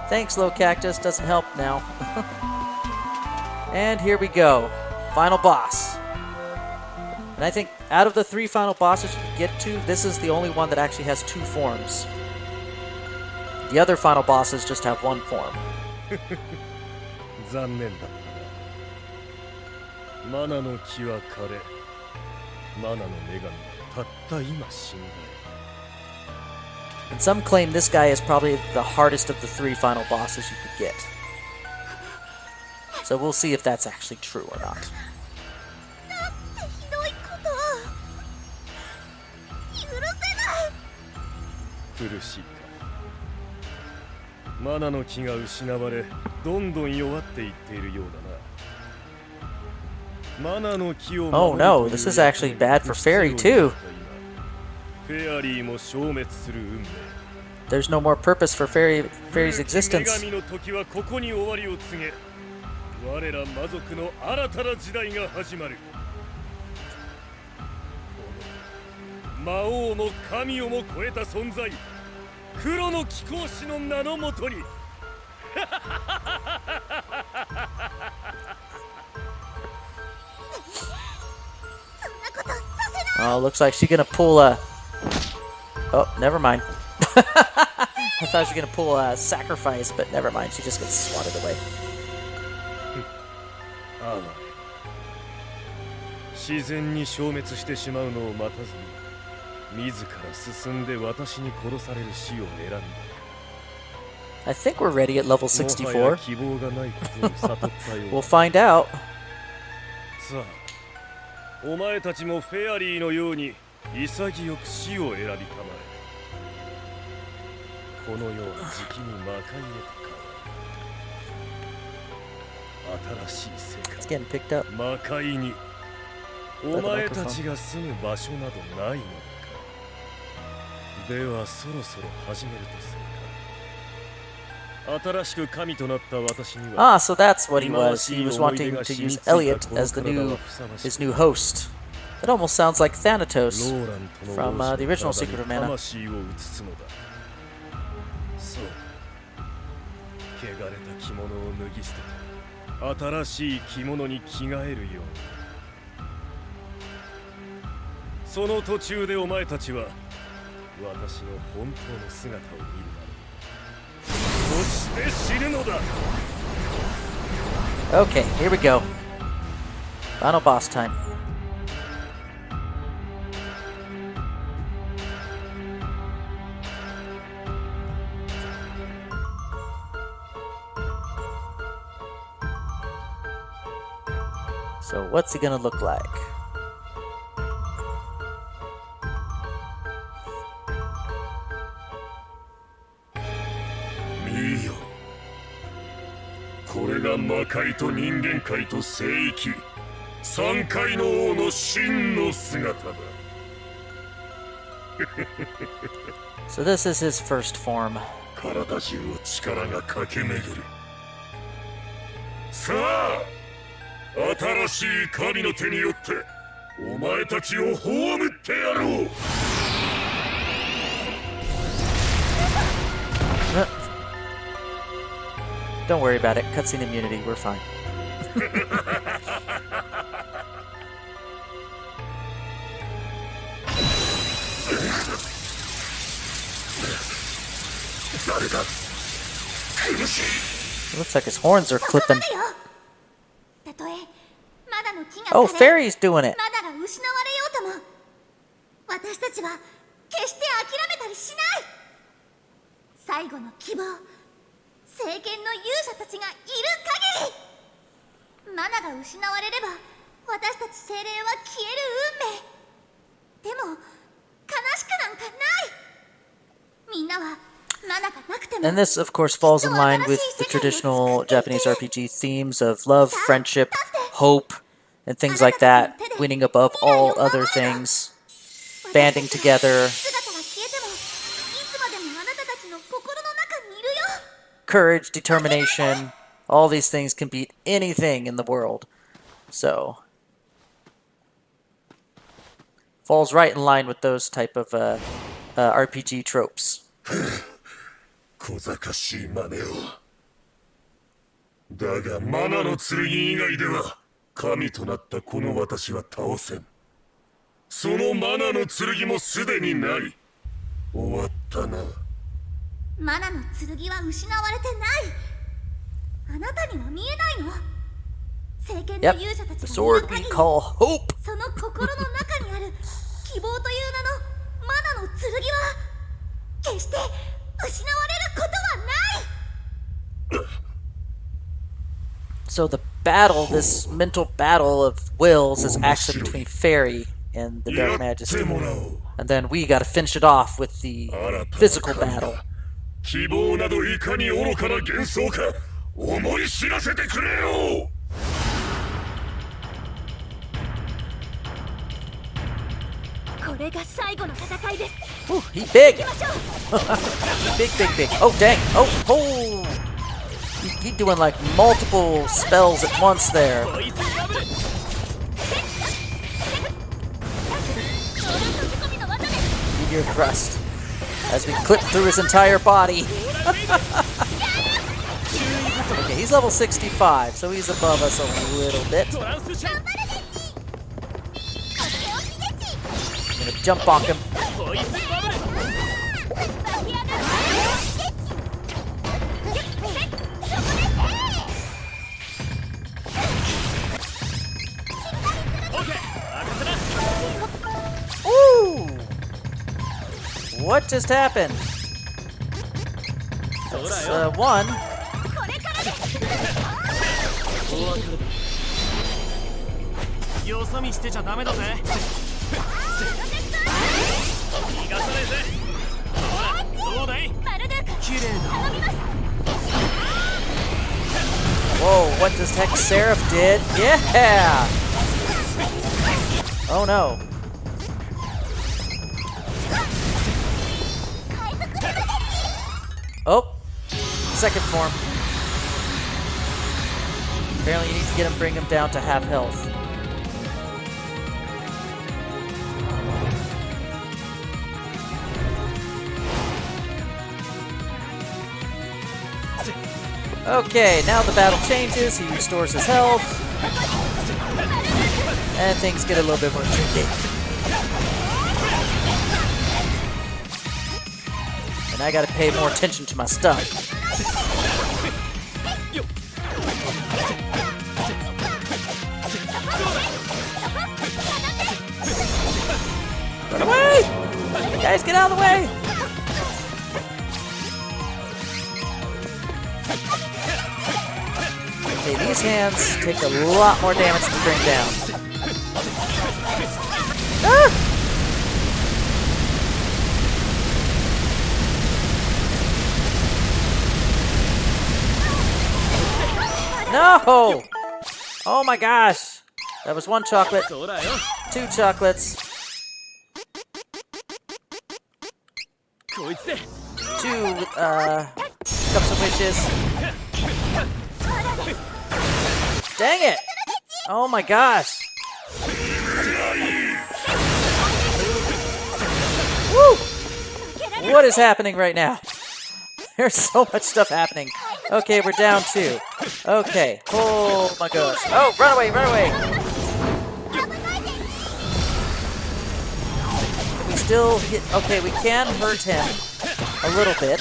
Thanks, Low Cactus. Doesn't help now. And here we go. Final boss. And I think out of the 3 final bosses you can get to, this is the only one that actually has 2 forms. The other final bosses just have 1 form. 残念だったな。マナの木は枯れ、マナの女神はたった今死んだ。 And some claim this guy is probably the hardest of the 3 final bosses you could get. So we'll see if that's actually true or not. 苦しいか。マナの木が失われ、どんどん弱っていっているようだな。マナの木を Oh no, this is actually bad for Fairy too. フェアリーも消滅する運命。 There's no more purpose for Fairy's existence. 女神の時はここに終わりを告げ、我ら魔族の新たな時代が始まる。魔王も神をも超えた存在、黒の貴公子の名のもとに。Oh, looks like she's gonna pull a... Oh, never mind. I thought she was gonna pull a sacrifice, but never mind. She just gets swatted away. ああ、自然に消滅してしまうのを待たずに、自ら進んで私に殺される死を選んだ。 I think we're ready at level 64. もはや希望がないことを悟ったようだ。 We'll find out. さあ、お前たちもフェアリーのように潔く死を選びたまえ。この世はじきに魔界へと変わる。新しい世 It's 界、 getting picked up. 魔界にお前たちが住む場所などないのだか。ではそろそろ始めるとするか。新しく神となった私には Ah, so that's what he was. He was wanting to use Elliot as his new host. That almost sounds like Thanatos from the original Secret of Mana. 魂を移すのだ。そう、汚れた着物を脱ぎ捨てて新しい着物に着替えるように。その途中でお前たちは私の本当の姿を見るだろう。そして死ぬのだ。 Okay, here we go. Final boss time. So what's he gonna look like? 見よ、これが魔界と人間界と聖域、三界の王の真の姿だ。 So this is his first form. 体中を力が駆け巡る。さあ、新しい神の手によってお前たちを葬ってやろう。 Don't worry about it. Cutscene immunity. We're fine. 誰だ。苦しい。 It looks like his horns are clipping. Oh, Fairy's doing it. まだが失われようとも私たちは決して諦めたりしない。最後の希望、聖剣の勇者たちがいる限り、マナが失われれば私たち精霊は消える運命。でも悲しくなんかない。みんなはマナがなくても And this, of course, falls in line with the traditional Japanese RPG themes of love, friendship, hope, and things like that, winning above all other things, banding together, 姿が消えてもいつまでもあなたたちの心の中にいるよ。 courage, determination, all these things can beat anything in the world. So, falls right in line with those type of RPG tropes. 小賢しい真似を。だがマナの剣以外では神となったこの私は倒せん。そのマナの剣もすでにない。終わったな。マナの剣は失われてない。あなたには見えないの？聖剣の Yep, 勇者た the ちがい sword る we 限り、 call hope. その心の中にある希望という名のマナの剣は決して失われることはない。 So the battle, this mental battle of wills, is actually between Fairy and the Dark Majesty. And then we gotta finish it off with the physical battle. 希望などいかに愚かな幻想か思い知らせてくれよ。これが最後の戦いです。 Ooh, he big! Big, big, big. Oh, dang. Oh! He doing like multiple spells at once there. Meteor thrust. As we clip through his entire body. Okay, he's level 65, so he's above us a little bit. I'm gonna jump bonk him. Ooh! What just happened? That's one. よそ見してちゃダメだぜ。逃がさねえぜ。どうだい？綺麗だ。 Whoa, what does Hex Seraph did? Yeah! Oh no. Oh, second form. Apparently you need to bring him down to half health. Okay, now the battle changes, he restores his health, and things get a little bit more tricky. And I gotta pay more attention to my stuff. Run away! Guys, get out of the way! Okay, these hands take a lot more damage to bring down. Ah! No! Oh my gosh! That was one chocolate, 2 chocolates, 2 cups of wishes. Dang it! Oh my gosh! Woo! What is happening right now? There's so much stuff happening. Okay, we're down 2. Okay. Oh my gosh. Oh, run away, run away! We still hit. Okay, we can hurt him a little bit.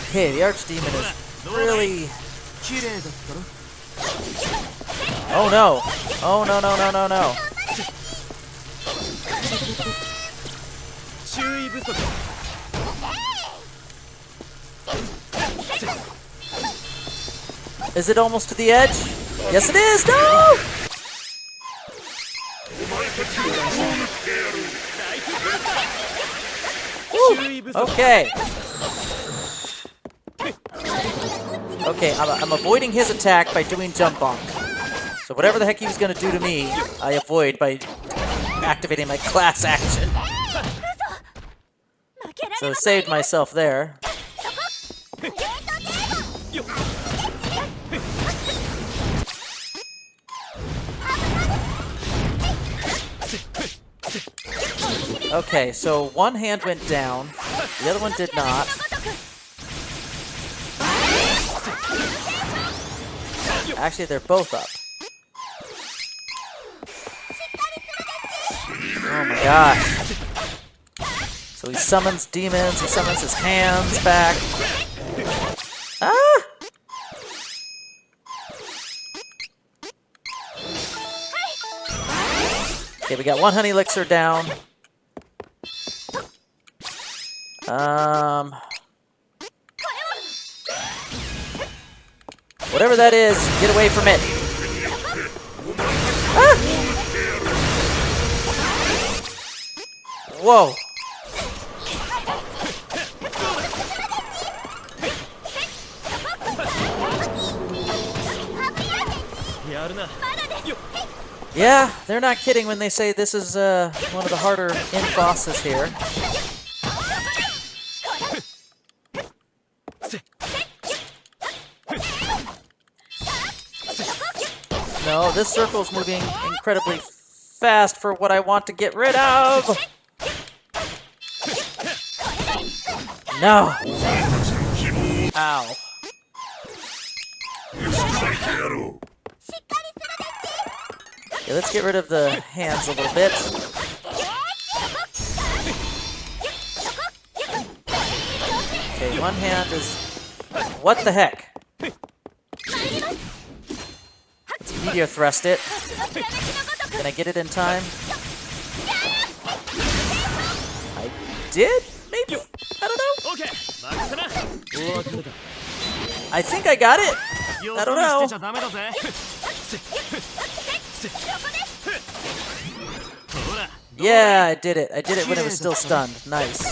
Okay, the Archdemon is really... Oh no! Oh no no no no no! Is it almost to the edge? Yes it is! No! Woo. Okay. Okay, I'm avoiding his attack by doing jump bonk. So whatever the heck he was gonna do to me, I avoid by activating my class action. So saved myself there. Okay, so one hand went down, the other one did not. Actually, they're both up. Oh my gosh. So he summons demons, he summons his hands back. Ah! Okay, we got one honey elixir down. Whatever that is, get away from it. Ah! Whoa. Yeah, they're not kidding when they say this is one of the harder end bosses here. No, this circle's moving incredibly fast for what I want to get rid of. No. Ow. Okay, let's get rid of the hands a little bit. Okay, one hand is... What the heck? Let's meteor thrust it. Can I get it in time? I did? Maybe? I don't know. I think I got it. I don't know. Yeah, I did it. I did it when it was still stunned. Nice.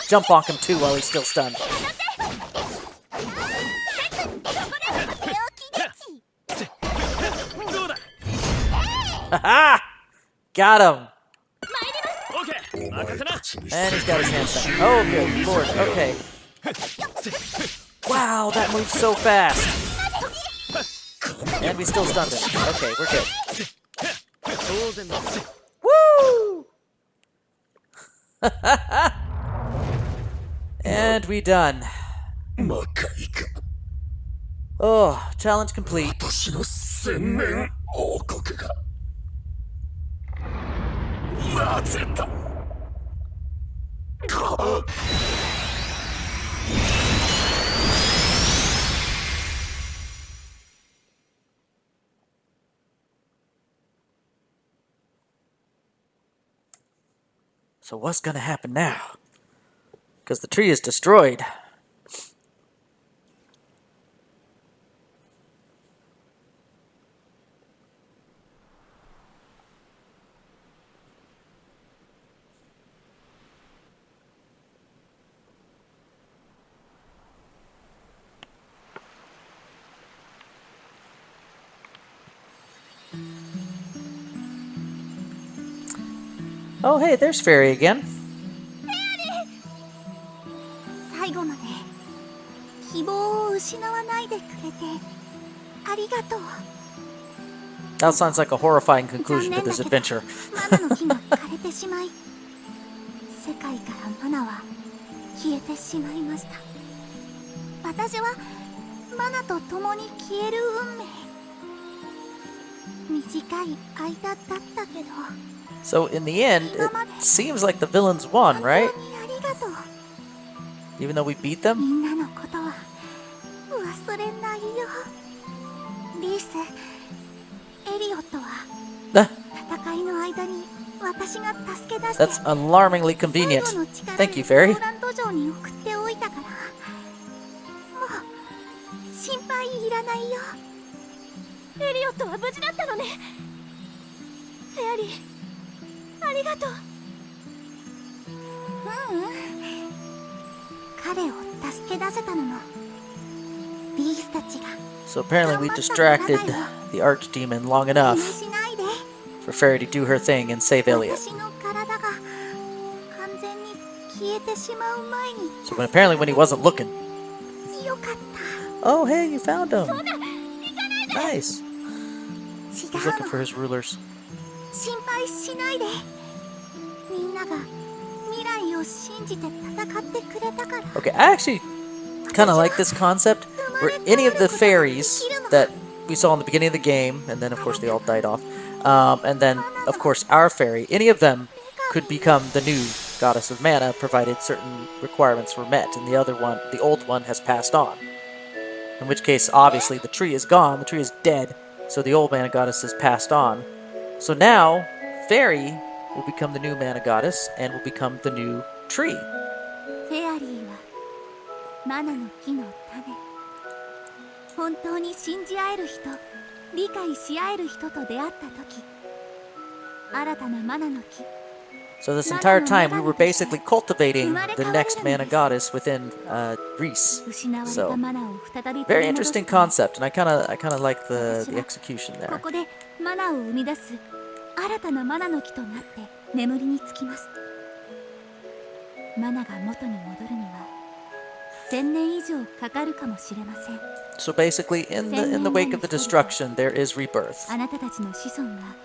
Jump bonk him too while he's still stunned. Haha! Got him! And he's got his hands back. Oh, good lord. Okay. Wow, that moves so fast. And we still stunned him. Okay, we're good. Woo! And we done. Oh, challenge complete. So what's gonna happen now? Because the tree is destroyed. Oh, hey, there's Fairy again. 最後まで希望を失わないでくれてありがとう。 That sounds like a horrifying conclusion to this adventure. マナの木が枯れてしまい、世界からマナは消えてしまいました。私はマナと共に消える運命。短い間だったけど。 So in the end, it seems like the villains won, right? Even though we beat them? みんなのことは忘れないよ。リース、エリオットは戦いの間に私が助け出して That's alarmingly convenient. Thank you, Fairy. ローランド城に送っておいたから、もう心配いらないよ。エリオットは無事だったのね。フェアリー。 ありがとう。彼を助け出せたのもビースたちが。 So apparently we distracted the Archdemon long enough for Fairy to do her thing and save Elliot. So apparently when he wasn't looking. Oh, hey, you found him. Nice. He's looking for his rulers. 心配しないで。なが未来を信じて戦ってくれたから。 Okay, I actually kind of like this concept where any of the fairies that we saw in the beginning of the game, and then of course they all died off, and then of course our fairy, any of them could become the new goddess of mana, provided certain requirements were met, and the other one, the old one, has passed on. In which case, obviously, the tree is gone, the tree is dead, so the old mana goddess has passed on. So now, Fairy will become the new mana goddess, and will become the new tree. フェアリーはマナの木の種。本当に信じ合える人、理解し合える人と出会った時、新たなマナの木。 So this entire time, we were basically cultivating the next mana goddess within Reisz. So very interesting concept, and I kind of like the execution こ there. こでマナを生み出す新たなマナの木となって眠りにつきます。マナが元に戻るには1000年以上かかるかもしれません。 So basically, in the wake of the destruction, there is rebirth. あなたたちの子孫が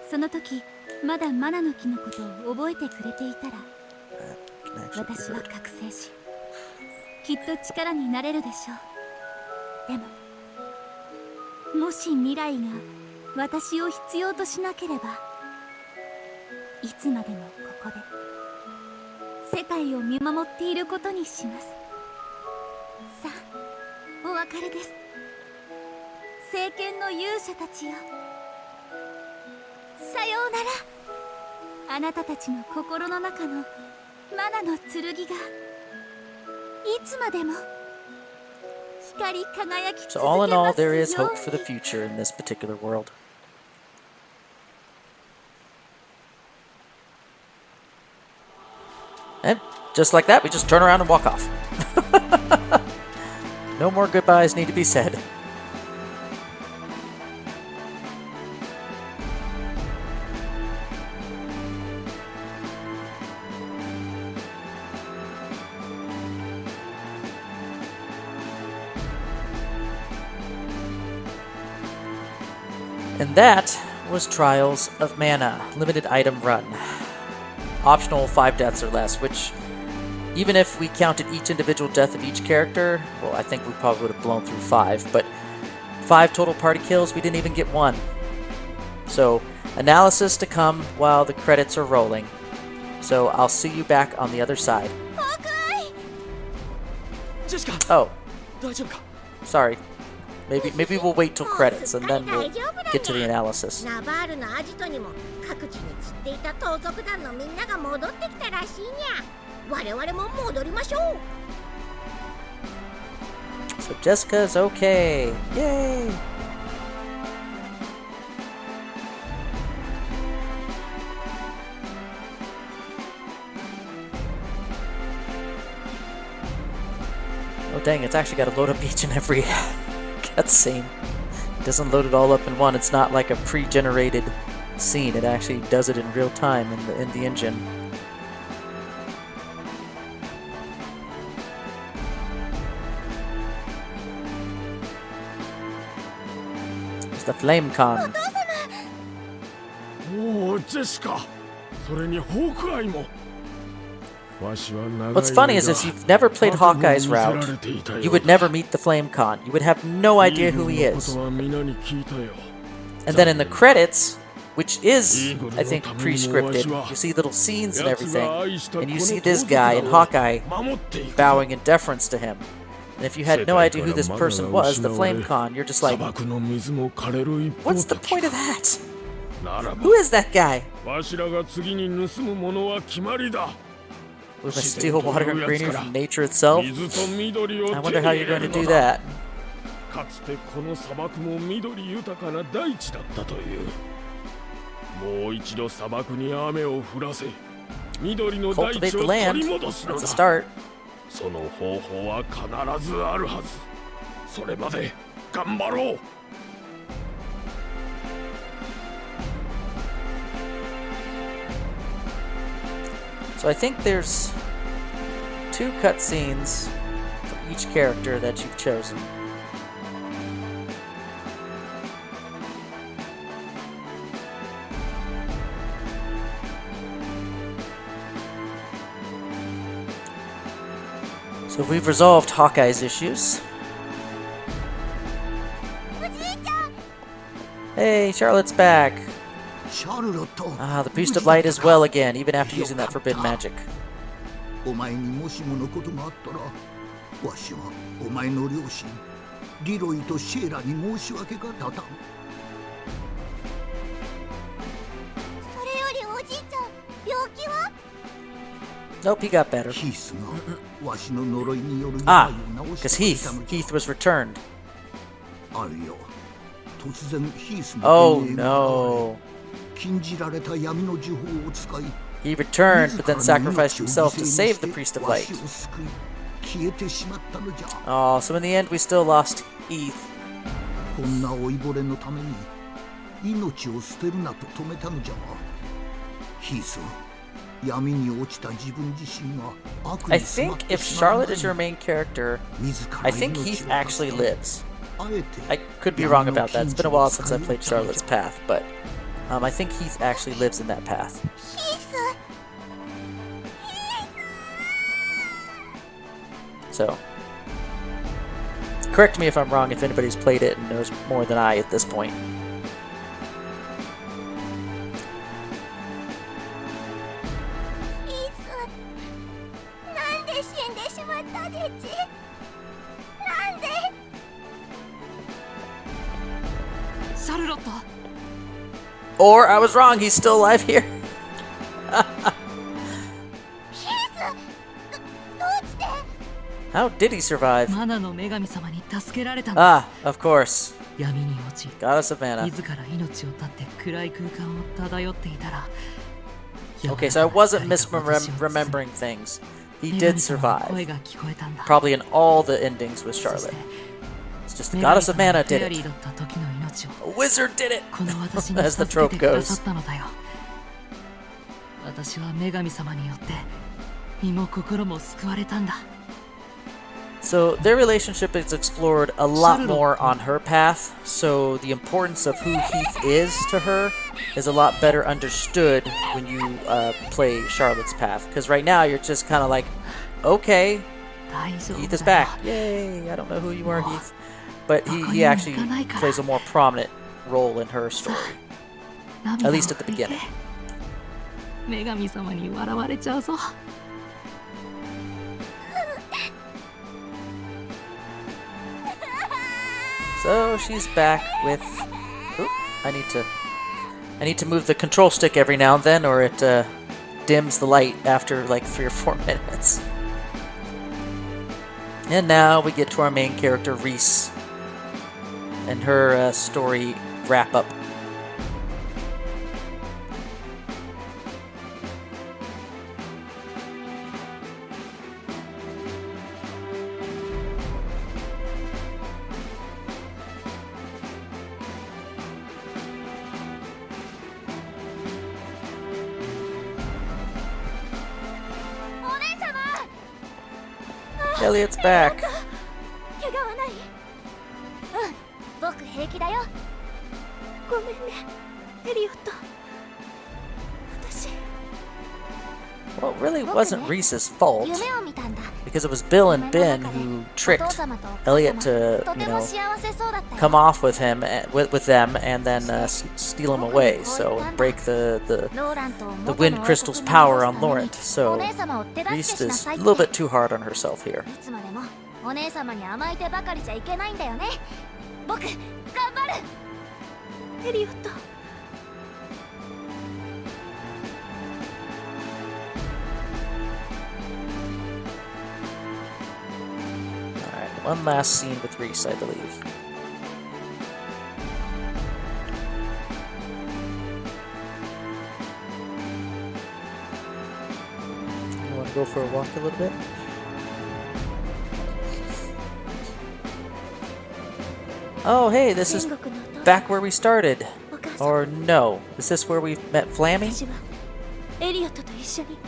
その時まだマナの木のことを覚えてくれていたら、 Can actually 私 be は heard. 覚醒し、きっと力になれるでしょう。でも、もし未来が私を必要としなければ、いつまでもここで世界を見守っていることにします。さあ、お別れです。聖剣の勇者たちよ。さようなら。あなたたちの心の中のマナの剣がいつまでも光り輝き続け So all in all, ます there is よう hope for the に。 future in this particular world. And just like that, we just turn around and walk off. No more goodbyes need to be said. And that was Trials of Mana, limited item run. Optional 5 deaths or less, which, even if we counted each individual death of each character, well, I think we probably would have blown through 5, but 5 total party kills, we didn't even get 1. So, analysis to come while the credits are rolling. So, I'll see you back on the other side. Hawkeye! Jessica! Oh, 大丈夫か? sorry. Maybe we'll wait till credits and then we'll get to the analysis. ナバールのアジトにも各地に散っていた盗賊団のみんなが戻ってきたらしいにゃ。我々も戻りましょう。 So Jessica's okay. Yay! Oh dang, it's actually got to load up each and every cutscene. It doesn't load it all up in one. It's not like a pre-generated scene. It actually does it in real time in the engine. It's the Flame Con. おお、ジェシカ。それにホークアイも。 What's funny is if you've never played Hawkeye's route, you would never meet the Flame Con. You would have no idea who he is. And then in the credits, which is, I think, pre-scripted, you see little scenes and everything, and you see this guy in Hawkeye bowing in deference to him. And if you had no idea who this person was, the Flame Con, you're just like, what's the point of that? Who is that guy? We must steal water and greenery from nature itself? I wonder how you're going to do that. かつてこの砂漠も緑豊かな大地だったという。もう一度砂漠に雨を降らせ、緑の大 Cultivate 地 the を land. 取り戻すの That's a だ。 start. その方法は必ずあるはず。それまで頑張ろう。 So I think there's 2 cutscenes for each character that you've chosen. So we've resolved Hawkeye's issues. おじいちゃん Hey, Charlotte's back. シャルロット Ah, the Priest of Light is well again, even after using that forbidden magic. お前にもしものことがあったらわしはお前の両親リロイとシェーラに申し訳が立たん。それよりおじいちゃん病気は Nope, he got better. ヒースがわしの呪いによる Ah, 病を治 because してくれたの Heath. じゃ。 Heath was returned. あるよ。突然ヒースの Oh 幻影が現 no. れ禁じられた闇の呪法を使い He returned, but then sacrificed himself to save the Priest of Light. 消えてしまったのじゃ。 Oh, so in the end we still lost Heath. こんな老いぼれのために命を捨てるなと止めたのじゃが、ヒース、闇に落ちた自分自身が悪 I に染まっ think て if しまう Charlotte 前 is your に main character, 自ら I think 命を Heath 絶 actually た lives. あえて I could be wrong about that. It's been a while since I played Charlotte's Path, but I think Heath actually lives in that path. ヒース So, correct me if I'm wrong if anybody's played it and knows more than I at this point. ヒースなんで死んでしまったでちなんで シャルロット Or I was wrong, he's still alive here. ヒースどうして How did he survive? マナの女神様に助けられたんだ Ah, of course. 闇に落ち Goddess of Mana. 自ら命を絶って暗い空間を漂っていたら Okay, so I wasn't misremembering things. He did 声 survive. が聞こえたんだ Probably in all the endings with そし Charlotte. て It's just the 女神 Goddess of 様 Mana が did フェアリー it. だった時の命を A wizard did it! この私に As the 授け trope てくださ goes. ったのだよ私は女神様によって身も心も救われたんだ So their relationship is explored a lot more on her path, so the importance of who Heath is to her is a lot better understood when you play Charlotte's path. Because right now you're just kind of like, okay, 大丈 Heath 夫 is だよ back. Yay, I don't know who you are, Heath. But he actually plays a more prominent role in her story. 涙 At を least at the 拭いて beginning. 女神様に笑われちゃうぞ So she's back with... Oop, I need to move the control stick every now and then, or it dims the light after like 3 or 4 minutes. And now we get to our main character, Reisz, and her story wrap-up. Elliot's back. 怪我はない僕平気だよごめんねエリオット私 Well, it really wasn't Reese's fault, 夢を見たんだ because it was Bill and Ben who tricked Elliot to, とて you も know, 幸せそうだったよ come off with him, with them, and then steal him away. So break the ローランと the 元 wind の crystal's 王国に power 戻 on すため Laurent. にお So 姉様を手助け Reisz しな is さ a いって little bit too hard on herself here. いつまでもお姉様に甘えてばかりじゃいけないんだよね僕頑張るエリオット Alright, one last scene with Reisz, I believe. You want to go for a walk a little bit? Oh, hey, this is 天国のお父さん back where we started. お母さん Or no, is this where we met Flammy? 私はエリオットと一緒に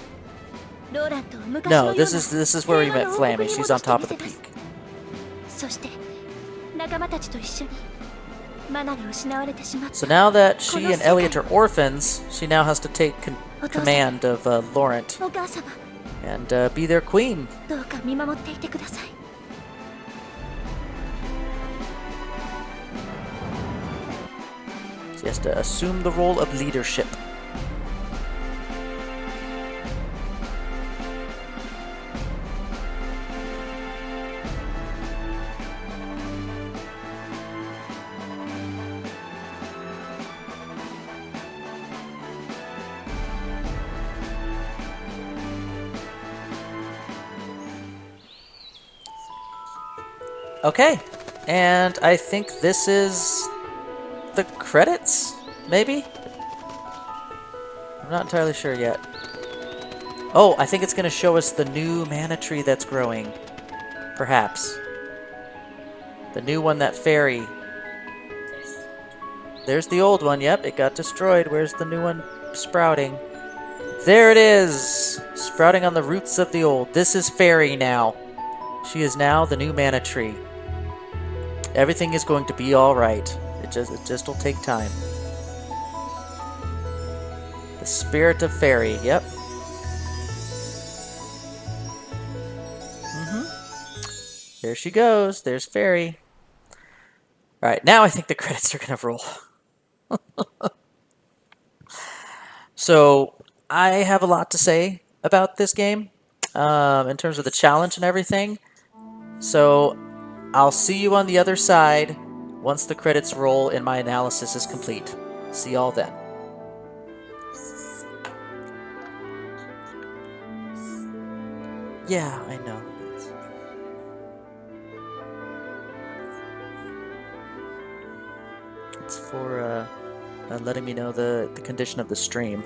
ローラントを昔のよ No, うな this is where we 平 met 和な王国 Flammy. に She's 戻 on して top み of the せます peak. そして仲間たちと一緒にマナが失われてしまった So now that she and Elliot are orphans, she now has to take command of Laurent お母様 and be their queen. どうか見守っていてください。 She has to assume the role of leadership. Okay, and I think this is the credits, maybe? I'm not entirely sure yet. Oh, I think it's going to show us the new mana tree that's growing. Perhaps. The new one, that fairy. There's the old one, yep, it got destroyed. Where's the new one sprouting? There it is! Sprouting on the roots of the old. This is fairy now. She is now the new mana tree. Everything is going to be alright. It just will take time. The spirit of fairy, yep. There she goes. There's fairy. Alright, now I think the credits are going to roll. So, I have a lot to say about this game in terms of the challenge and everything. So, I'll see you on the other side once the credits roll and my analysis is complete. See y'all then. Yeah, I know. It's for letting me know the condition of the stream.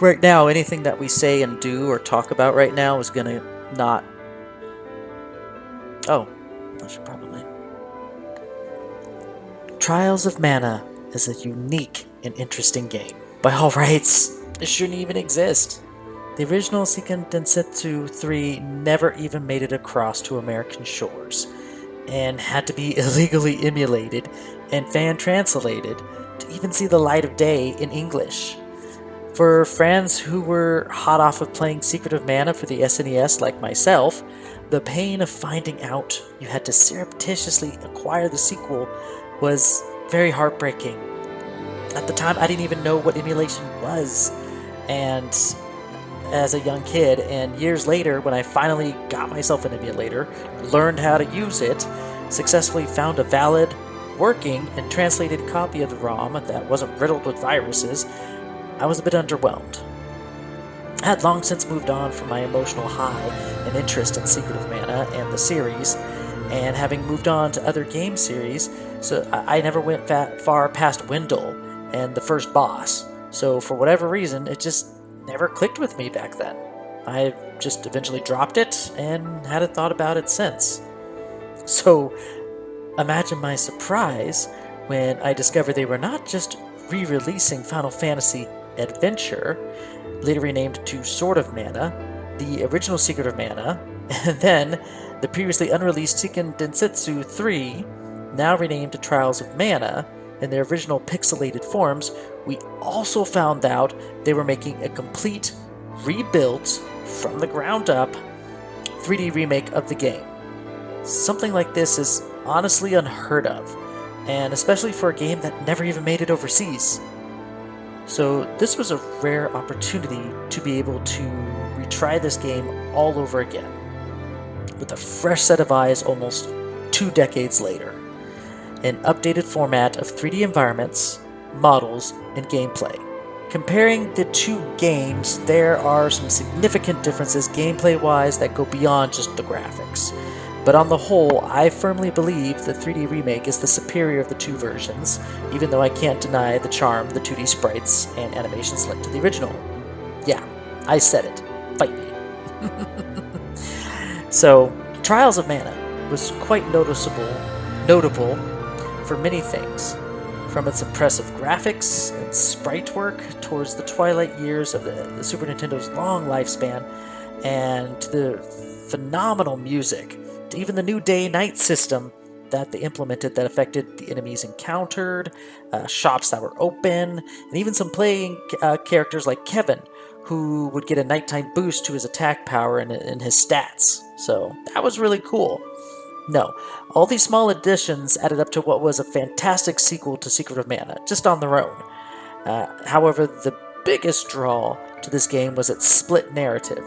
Right now, anything that we say and do or talk about right now is gonna not... Oh, I should probably... Trials of Mana is a unique and interesting game. By all rights, it shouldn't even exist. The original Seiken Densetsu 3 never even made it across to American shores, and had to be illegally emulated and fan-translated to even see the light of day in English. For fans who were hot off of playing Secret of Mana for the SNES like myself, the pain of finding out you had to surreptitiously acquire the sequel was very heartbreaking. At the time, I didn't even know what emulation was, and as a young kid, and years later, when I finally got myself an emulator, learned how to use it, successfully found a valid, working, and translated copy of the ROM that wasn't riddled with viruses, I was a bit underwhelmed. I had long since moved on from my emotional high and interest in Secret of Mana and the series, and having moved on to other game series, so I never went far past Wendell and the first boss. So for whatever reason, it just never clicked with me back then. I just eventually dropped it and hadn't thought about it since. So imagine my surprise when I discovered they were not just re-releasing Final Fantasy Adventure, later renamed to Sword of Mana, the original Secret of Mana, and then the previously unreleased Seiken Densetsu 3, now renamed to Trials of Mana, in their original pixelated forms. We also found out they were making a complete, rebuilt, from the ground up, 3D remake of the game. Something like this is honestly unheard of, and especially for a game that never even made it overseas. So this was a rare opportunity to be able to retry this game all over again, with a fresh set of eyes almost 2 decades later. An updated format of 3D environments, models, and gameplay. Comparing the two games, there are some significant differences gameplay-wise that go beyond just the graphics. But on the whole, I firmly believe the 3D remake is the superior of the two versions, even though I can't deny the charm, the 2D sprites, and animations linked to the original. Yeah, I said it. Fight me. So, Trials of Mana was quite notable for many things, from its impressive graphics and sprite work towards the twilight years of the Super Nintendo's long lifespan, and to the phenomenal music, to even the new day-night system that they implemented that affected the enemies encountered, shops that were open, and even some playing characters like Kevin, who would get a nighttime boost to his attack power and his stats. So that was really cool. No, all these small additions added up to what was a fantastic sequel to Secret of Mana, just on their own. However, the biggest draw to this game was its split narrative,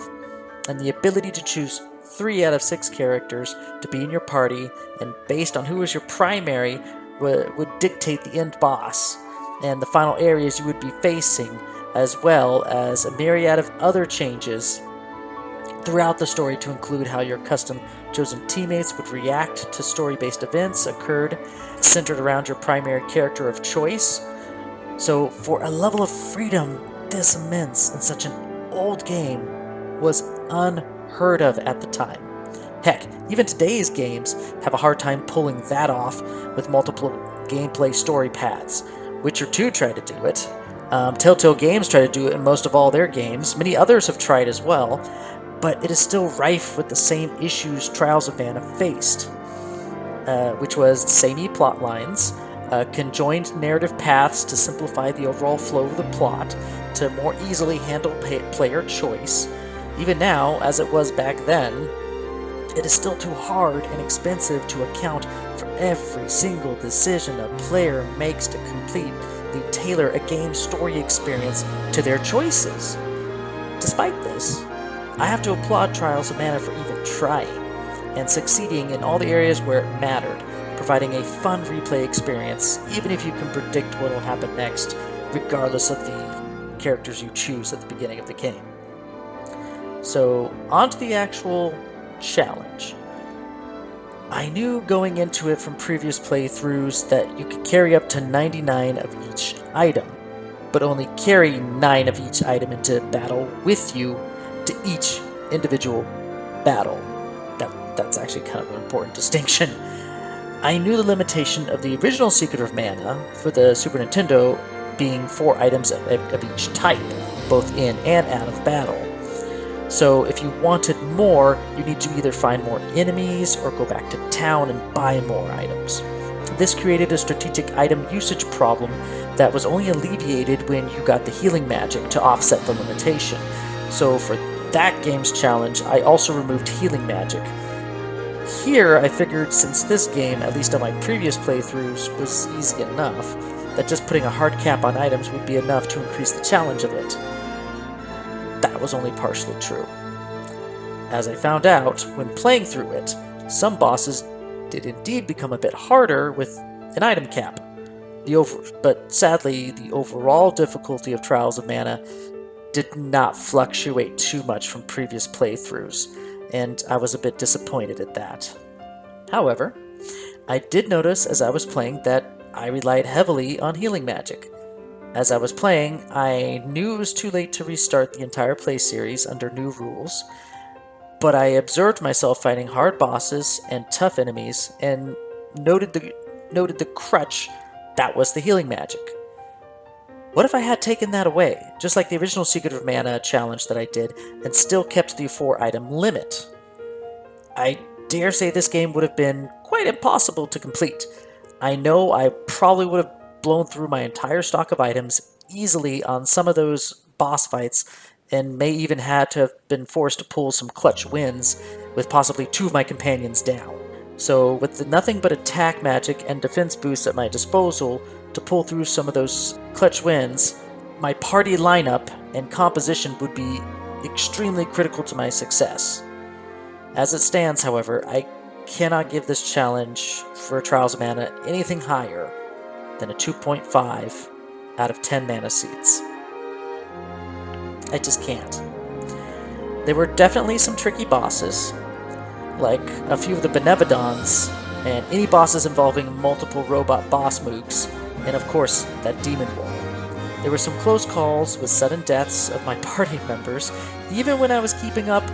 and the ability to choose 3 out of 6 characters to be in your party, and based on who was your primary, would dictate the end boss, and the final areas you would be facing, as well as a myriad of other changes throughout the story to include how your custom chosen teammates would react to story-based events occurred centered around your primary character of choice. So for a level of freedom this immense in such an old game was unheard of at the time. Heck, even today's games have a hard time pulling that off with multiple gameplay story paths. Witcher 2 tried to do it. Telltale Games try to do it in most of all their games. Many others have tried as well, but it is still rife with the same issues Trials of Mana faced, which was samey plot lines, conjoined narrative paths to simplify the overall flow of the plot, to more easily handle player choice. Even now, as it was back then, it is still too hard and expensive to account for every single decision a player makes to completely tailor a game's story experience to their choices. Despite this, I have to applaud Trials of Mana for even trying, and succeeding in all the areas where it mattered, providing a fun replay experience, even if you can predict what will happen next, regardless of the characters you choose at the beginning of the game. So, on to the actual challenge. I knew going into it from previous playthroughs that you could carry up to 99 of each item, but only carry 9 of each item into battle with you to each individual battle. That's actually kind of an important distinction. I knew the limitation of the original Secret of Mana for the Super Nintendo being 4 items of each type, both in and out of battle. So if you wanted more, you need to either find more enemies or go back to town and buy more items. This created a strategic item usage problem that was only alleviated when you got the healing magic to offset the limitation. So for that game's challenge, I also removed healing magic. Here, I figured since this game, at least on my previous playthroughs, was easy enough, that just putting a hard cap on items would be enough to increase the challenge of it. That was only partially true. As I found out when playing through it, some bosses did indeed become a bit harder with an item cap. But sadly, the overall difficulty of Trials of Mana did not fluctuate too much from previous playthroughs, and I was a bit disappointed at that. However, I did notice as I was playing that I relied heavily on healing magic. As I was playing, I knew it was too late to restart the entire play series under new rules, but I observed myself fighting hard bosses and tough enemies, and noted the crutch that was the healing magic. What if I had taken that away, just like the original Secret of Mana challenge that I did, and still kept the 4-item limit? I dare say this game would have been quite impossible to complete. I know I probably would have blown through my entire stock of items easily on some of those boss fights, and may even had to have been forced to pull some clutch wins with possibly 2 of my companions down. So with nothing but attack magic and defense boosts at my disposal to pull through some of those clutch wins, my party lineup and composition would be extremely critical to my success. As it stands, however, I cannot give this challenge for Trials of Mana anything higher than a 2.5 out of 10 mana seeds. I just can't. There were definitely some tricky bosses, like a few of the Benevodons, and any bosses involving multiple robot boss mooks, and of course, that demon wall. There were some close calls with sudden deaths of my party members, even when I was keeping up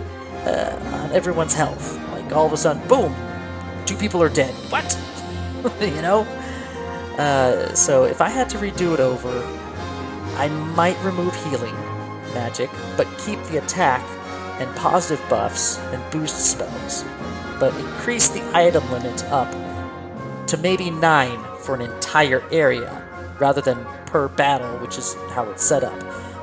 on everyone's health. Like all of a sudden, boom, 2 people are dead. What? You know? So if I had to redo it over, I might remove healing magic, but keep the attack and positive buffs and boost spells, but increase the item limit up to maybe 9 for an entire area, rather than per battle, which is how it's set up.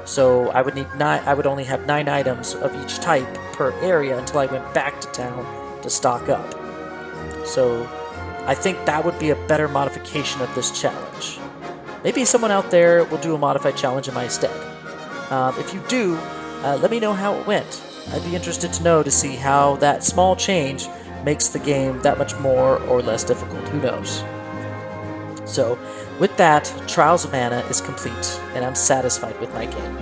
So I would need 9. I would only have 9 items of each type per area until I went back to town to stock up. So I think that would be a better modification of this challenge. Maybe someone out there will do a modified challenge in my stead. If you do, let me know how it went. I'd be interested to know to see how that small change makes the game that much more or less difficult. Who knows? So, with that, Trials of Mana is complete, and I'm satisfied with my game.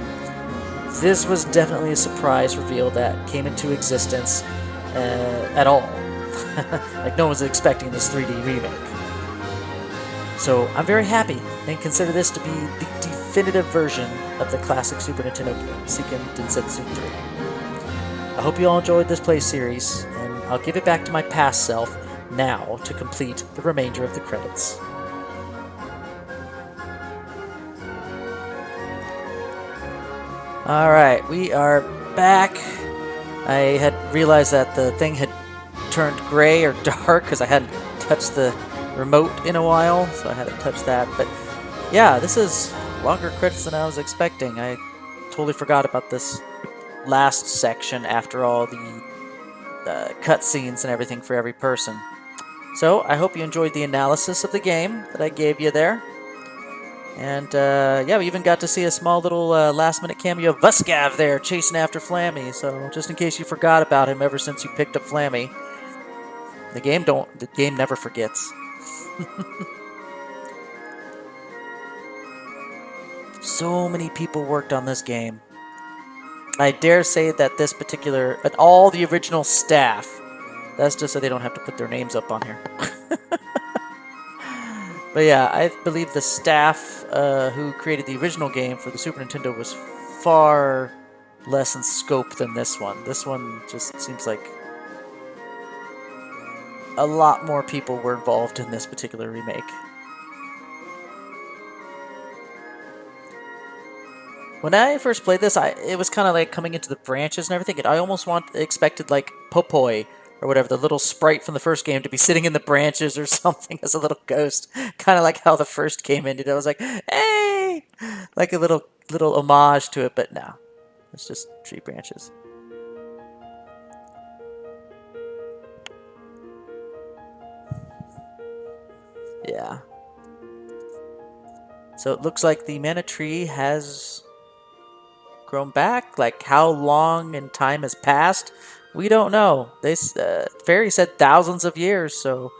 This was definitely a surprise reveal that came into existence at all. Like no one was expecting this 3D remake. So I'm very happy and consider this to be the definitive version of the classic Super Nintendo game, Seiken Densetsu 3. I hope you all enjoyed this play series, and I'll give it back to my past self now to complete the remainder of the credits. Alright, we are back. I had realized that the thing had turned gray or dark because I hadn't touched the remote in a while, so I had to touch that. But yeah, this is longer credits than I was expecting. I totally forgot about this last section after all the cutscenes and everything for every person. So I hope you enjoyed the analysis of the game that I gave you there. And yeah, we even got to see a small little last-minute cameo of Vuskav there chasing after Flammy. So just in case you forgot about him ever since you picked up Flammy, the game never forgets. So many people worked on this game. I dare say that this particular, all the original staff, that's just so they don't have to put their names up on here. But yeah, I believe the staff who created the original game for the Super Nintendo was far less in scope than this one. This one just seems like a lot more people were involved in this particular remake. When I first played this, it was kind of like coming into the branches and everything, and I almost expected like Popoi or whatever, the little sprite from the first game, to be sitting in the branches or something as a little ghost, kind of like how the first game ended. I was like, hey, like a little homage to it, but no, it's just tree branches. Yeah. So it looks like the mana tree has grown back. Like how long in time has passed, we don't know. They Fairy said thousands of years, so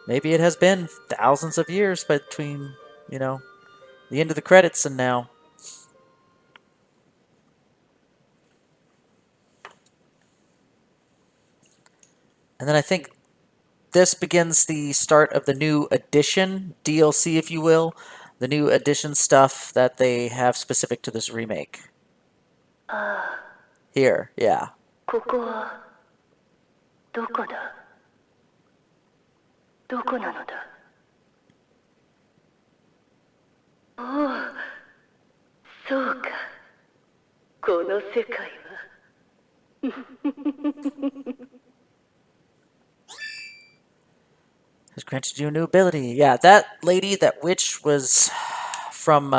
maybe it has been thousands of years between, you know, the end of the credits and now. And then I think this begins the start of the new edition, DLC if you will, the new edition stuff that they have specific to this remake. Here, yeah. ここはどこだ？どこなのだ？おお、そうか。この世界は。Has granted you a new ability. Yeah, that lady, that witch, was from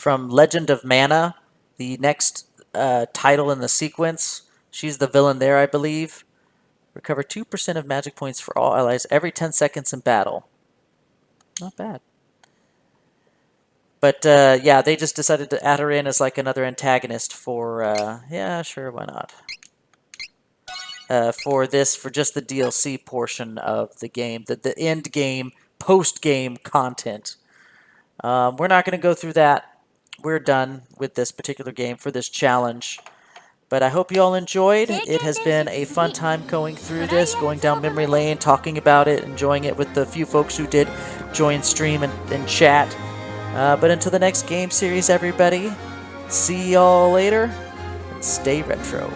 Legend of Mana, the next title in the sequence. She's the villain there, I believe. Recover 2% of magic points for all allies every 10 seconds in battle. Not bad. But yeah, they just decided to add her in as like another antagonist for, yeah, sure, why not? For just the DLC portion of the game, the end game, post-game content. We're not going to go through that. We're done with this particular game for this challenge. But I hope you all enjoyed. It has been a fun time going through this, going down memory lane, talking about it, enjoying it with the few folks who did join stream and chat. But until the next game series, everybody, see y'all later, and stay retro.